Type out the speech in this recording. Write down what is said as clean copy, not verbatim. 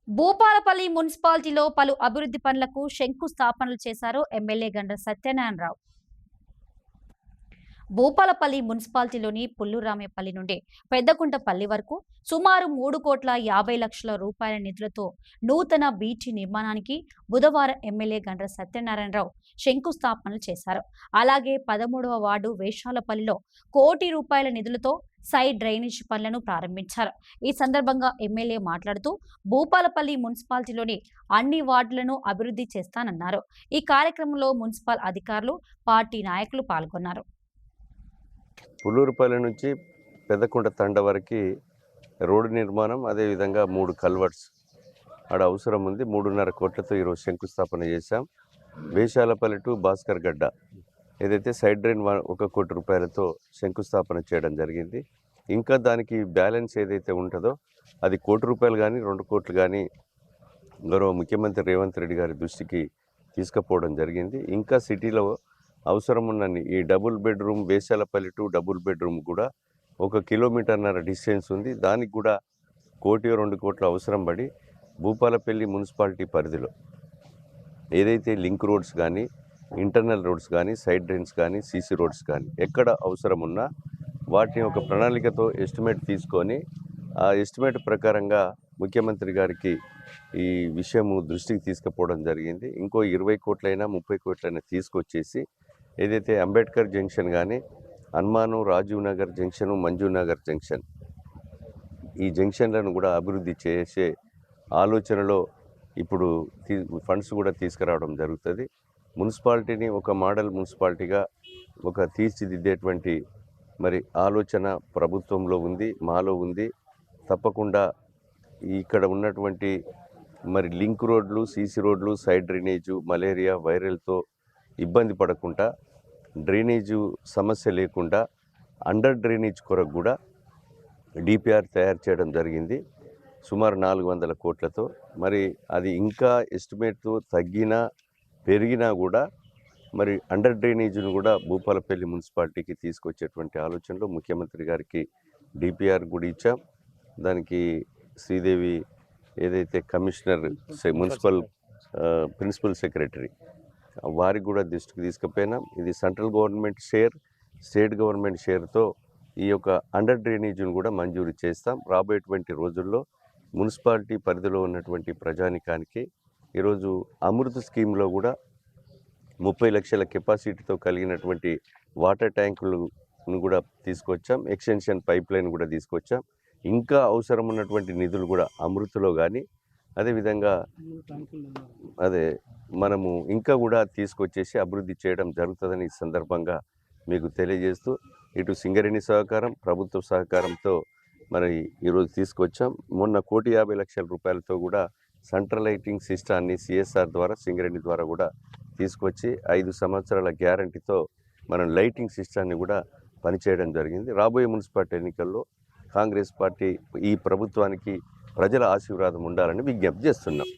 భూపాలపల్లి మున్సిపాలిటీలో పలు అభివృద్ధి పనులకు శంకుస్థాపనలు చేశారు ఎమ్మెల్యే గండ్ర సత్యనారాయణరావు. భూపాలపల్లి మున్సిపాలిటీలోని పుల్లూరామేపల్లి నుండి పెద్దకుంటపల్లి వరకు సుమారు 3,50,00,000 రూపాయల నిధులతో నూతన బీటీ నిర్మాణానికి బుధవారం ఎమ్మెల్యే గండ్ర సత్యనారాయణరావు శంకుస్థాపనలు చేశారు. అలాగే 13వ వార్డు వేషాలపల్లిలో ₹1,00,00,000 నిధులతో సైడ్ డ్రైనేజ్ పనులను ప్రారంభించారు. ఈ సందర్భంగా ఎమ్మెల్యే మాట్లాడుతూ భూపాలపల్లి మున్సిపాలిటీలోని అన్ని వార్డులను అభివృద్ధి చేస్తానన్నారు. ఈ కార్యక్రమంలో మున్సిపల్ అధికారులు, పార్టీ నాయకులు పాల్గొన్నారు. పుల్లూరుపల్లి నుంచి పెద్దకుంట తండ వరకు రోడ్డు నిర్మాణం, అదేవిధంగా 3 కల్వర్ట్స్ ఆడ అవసరం ఉంది. 3.5 కోట్లతో ఈరోజు శంకుస్థాపన చేశాం. వేషాలపల్లి టు భాస్కర్ గడ్డ ఏదైతే సైడ్ డ్రైన్ 1 కోటి రూపాయలతో శంకుస్థాపన చేయడం జరిగింది. ఇంకా దానికి బ్యాలెన్స్ ఏదైతే ఉంటుందో అది ₹1,00,00,000 కానీ 2 కోట్లు కానీ గౌరవ ముఖ్యమంత్రి రేవంత్ రెడ్డి గారి దృష్టికి తీసుకుపోవడం జరిగింది. ఇంకా సిటీలో అవసరం ఉన్నన్ని ఈ double bedroom Veshalapalli to double bedroom కూడా 1 కిలోమీటర్న్నర డిస్టెన్స్ ఉంది. దానికి కూడా 1-2 కోట్ల అవసరం పడి భూపాలపల్లి మున్సిపాలిటీ పరిధిలో ఏదైతే లింక్ రోడ్స్ కానీ, ఇంటర్నల్ రోడ్స్ కానీ, సైడ్ డ్రైన్స్ కానీ, సీసీ రోడ్స్ కానీ ఎక్కడ అవసరం ఉన్నా వాటిని ఒక ప్రణాళికతో ఎస్టిమేట్ తీసుకొని ఆ ఎస్టిమేట్ ప్రకారంగా ముఖ్యమంత్రి గారికి ఈ విషయము దృష్టికి తీసుకుపోవడం జరిగింది. ఇంకో 20 కోట్లైనా 30 కోట్లైనా తీసుకొచ్చేసి ఏదైతే అంబేద్కర్ జంక్షన్ కానీ, హనుమాను, రాజీవ్ నగర్ జంక్షను, మంజూ నగర్ జంక్షన్ ఈ జంక్షన్లను కూడా అభివృద్ధి చేసే ఆలోచనలో ఇప్పుడు ఫండ్స్ కూడా తీసుకురావడం జరుగుతుంది. మున్సిపాలిటీని ఒక మోడల్ మున్సిపాలిటీగా ఒక తీర్చిదిద్దేటువంటి మరి ఆలోచన ప్రభుత్వంలో ఉంది, మాలో ఉంది. తప్పకుండా ఇక్కడ ఉన్నటువంటి మరి లింక్ రోడ్లు, సీసీ రోడ్లు, సైడ్ డ్రైనేజు, మలేరియా వైరల్తో ఇబ్బంది పడకుండా, డ్రైనేజు సమస్య లేకుండా అండర్ డ్రైనేజ్ కొరకు కూడా డిపిఆర్ తయారు చేయడం జరిగింది సుమారు 400 కోట్లతో. మరి అది ఇంకా ఎస్టిమేట్తో తగ్గినా పెరిగినా కూడా మరి అండర్ డ్రైనేజ్ను కూడా భూపాలపల్లి మున్సిపాలిటీకి తీసుకొచ్చేటువంటి ఆలోచనలో ముఖ్యమంత్రి గారికి డిపిఆర్ కూడా ఇచ్చాం. దానికి శ్రీదేవి ఏదైతే కమిషనర్ మున్సిపల్ ప్రిన్సిపల్ సెక్రటరీ వారికి కూడా దృష్టికి తీసుకుపోయినాం. ఇది central government share, state government షేర్తో ఈ యొక్క అండర్ డ్రైనేజ్ను కూడా మంజూరు చేస్తాం. రాబోయేటువంటి రోజుల్లో మున్సిపాలిటీ పరిధిలో ఉన్నటువంటి ప్రజానికానికి ఈరోజు అమృత్ స్కీమ్లో కూడా 30 లక్షల కెపాసిటీతో కలిగినటువంటి వాటర్ ట్యాంకులను కూడా తీసుకొచ్చాం. ఎక్స్టెన్షన్ పైప్ లైన్ కూడా తీసుకొచ్చాం. ఇంకా అవసరం ఉన్నటువంటి నిధులు కూడా అమృత్లో కానీ అదేవిధంగా మనము ఇంకా కూడా తీసుకొచ్చేసి అభివృద్ధి చేయడం జరుగుతుందని ఈ సందర్భంగా మీకు తెలియజేస్తూ ఇటు సింగరేణి సహకారం, ప్రభుత్వ సహకారంతో మరి ఈరోజు తీసుకొచ్చాం. మొన్న 1,50,00,000 రూపాయలతో కూడా సెంట్రల్ లైటింగ్ సిస్టాన్ని సిఎస్ఆర్ ద్వారా, సింగరేణి ద్వారా కూడా తీసుకొచ్చి 5 సంవత్సరాల గ్యారంటీతో మనం లైటింగ్ సిస్టాన్ని కూడా పనిచేయడం జరిగింది. రాబోయే మున్సిపాలిటీ ఎన్నికల్లో కాంగ్రెస్ పార్టీ ఈ ప్రభుత్వానికి ప్రజల ఆశీర్వాదం ఉండాలని విజ్ఞప్తి చేస్తున్నాం.